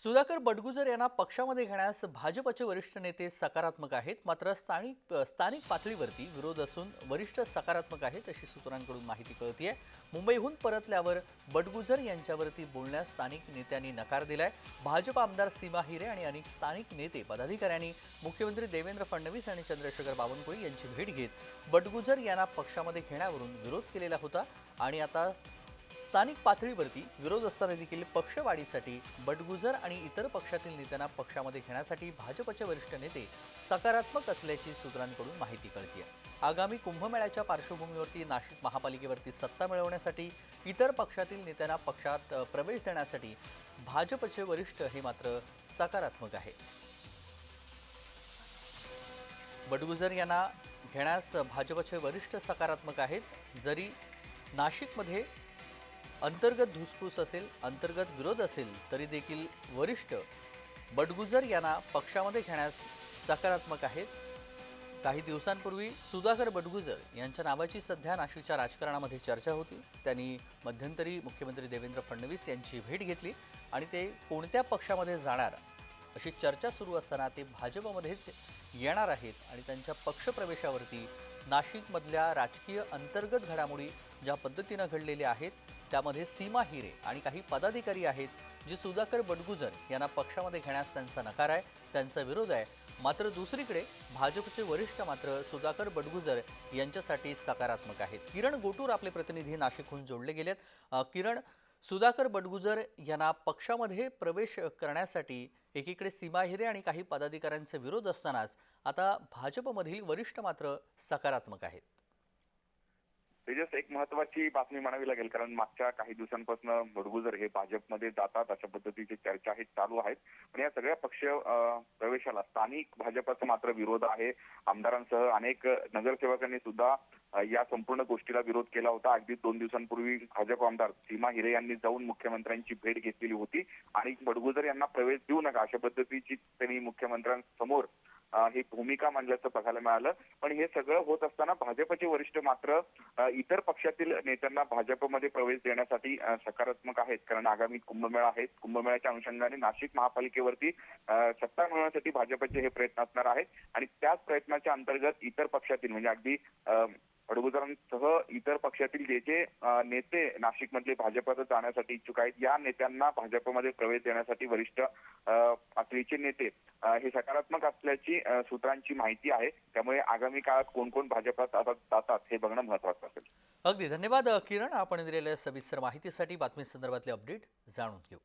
सुधाकर बडगुजर यांना पक्षामध्ये घेण्यास भाजपचे वरिष्ठ नेते सकारात्मक आहेत, मात्र स्थानिक पातळीवरती विरोध असून वरिष्ठ सकारात्मक आहेत अशी सूत्रांकडून माहिती कळतेय। मुंबईहून परतल्यावर बडगुजर यांच्यावरती बोलण्यास स्थानिक नेत्यांनी नकार दिलाय। भाजप आमदार सीमा हिरे आणि अनेक स्थानिक नेते पदाधिकाऱ्यांनी मुख्यमंत्री देवेंद्र फडणवीस आणि चंद्रशेखर बावनकुळे यांची भेट घेत बडगुजर यांना पक्षामध्ये घेण्यावरून विरोध केलेला होता आणि आता स्थानिक पातळीवरती विरोध असताना देखील पक्षवाढीसाठी बडगुजर आणि इतर पक्षातील नेत्यांना पक्षामध्ये घेण्यासाठी भाजपचे वरिष्ठ नेते सकारात्मक असल्याची सूत्रांकडून माहिती कळते। आगामी कुंभमेळ्याच्या पार्श्वभूमीवरती नाशिक महापालिकेवरती सत्ता मिळवण्यासाठी इतर पक्षातील नेत्यांना पक्षात प्रवेश देण्यासाठी भाजपचे वरिष्ठ हे मात्र सकारात्मक आहे। बडगुजर यांना घेण्यास भाजपचे वरिष्ठ सकारात्मक आहेत। जरी नाशिकमध्ये अंतर्गत धुसफूस असेल, अंतर्गत विरोध असेल, तरी देखील वरिष्ठ बडगुजर यांना पक्षामध्ये घेण्यास सकारात्मक आहेत। काही दिवसांपूर्वी सुधाकर बडगुजर यांच्या नावाची सध्या नाशिकच्या राजकारणामध्ये चर्चा होती। त्यांनी मध्यंतरी मुख्यमंत्री देवेंद्र फडणवीस यांची भेट घेतली आणि ते कोणत्या पक्षामध्ये जाणार अशी चर्चा सुरू असताना ते भाजपमध्येच येणार आहेत आणि त्यांच्या पक्षप्रवेशावरती नाशिकमधल्या राजकीय अंतर्गत घडामोडी ज्या पद्धतीने घडलेल्या आहेत त्यामध्ये सीमा हिरे आणि काही पदाधिकारी आहेत जे सुधाकर बडगुजर यांना पक्षामध्ये घेण्यास त्यांचा नकार आहे, त्यांचा विरोध आहे। मात्र दुसरीकडे भाजपचे वरिष्ठ मात्र सुधाकर बडगुजर यांच्यासाठी सकारात्मक आहेत। किरण गोटूर आपले प्रतिनिधी नाशिकहून जोडले गेलेत। किरण, सुधाकर बडगुजर यांना पक्षामध्ये प्रवेश करण्यासाठी एकीकडे सीमा हिरे आणि काही पदाधिकाऱ्यांचे विरोध असतानाच आता भाजपमधील वरिष्ठ मात्र सकारात्मक आहेत। तेजस, एक महत्वाची बातमी म्हणावी लागेल, कारण मागच्या काही दिवसांपासून बडगुजर हे भाजपमध्ये जातात अशा पद्धतीची चर्चा ही चालू आहेत। पण या सगळ्या पक्ष प्रवेशाला स्थानिक भाजपचा मात्र विरोध आहे। आमदारांसह अनेक नगरसेवकांनी सुद्धा या संपूर्ण गोष्टीला विरोध केला होता। अगदी 2 दिवसांपूर्वी भाजप आमदार सीमा हिरे यांनी जाऊन मुख्यमंत्र्यांची भेट घेतलेली होती आणि बडगुजर यांना प्रवेश देऊ नका अशा पद्धतीची त्यांनी मुख्यमंत्र्यांसमोर ही भूमिका मांडल्याचं बघायला मिळालं। पण हे सगळं होत असताना भाजपचे वरिष्ठ मात्र इतर पक्षातील नेत्यांना भाजपमध्ये प्रवेश देण्यासाठी सकारात्मक आहेत, कारण आगामी कुंभमेळा आहे। कुंभमेळ्याच्या अनुषंगाने नाशिक महापालिकेवरती सत्ता मिळवण्यासाठी भाजपचे हे प्रयत्न असणार आहेत आणि त्याच प्रयत्नाच्या अंतर्गत इतर पक्षातील म्हणजे अगदी बडगुजरांसह इतर पक्षातील जे नेते नाशिकमधले भाजपमध्ये जाण्यासाठी इच्छुक आहेत या नेत्यांना भाजपमध्ये प्रवेश देण्यासाठी वरिष्ठ पातळीचे नेते हे सकारात्मक असल्याची सूत्रांची माहिती आहे। त्यामुळे आगामी काळात कोण कोण भाजपात जातात हे बघणं महत्त्वाचं असेल। अगदी धन्यवाद किरण, आपण दिलेल्या सविस्तर माहितीसाठी। बातमी संदर्भातले अपडेट जाणून घेऊ।